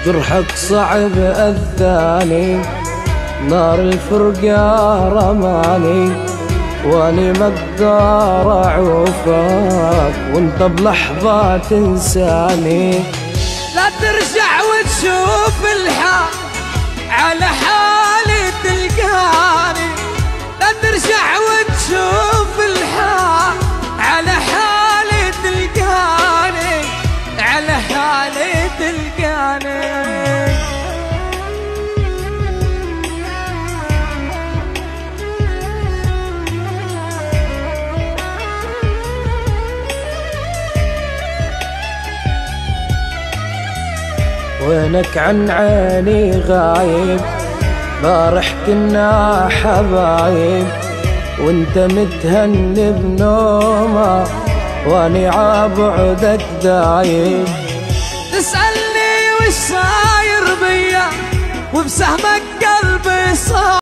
جرحك صعب أذاني، نار الفرقة رماني، واني ما اقدر اعوفك وانت بلحظة تنساني. لا ترجع وتشوف الحال على حالي تلقاني، لا ترجع وتشوف الحال على حالي تلقاني، على حالي تلقاني. وينك عن عيني غايب، بارح كنا حبايب وانت متهني بنومه واني عابعدك دايب. تسألني وش صاير بيا وبسهمك قلبي صار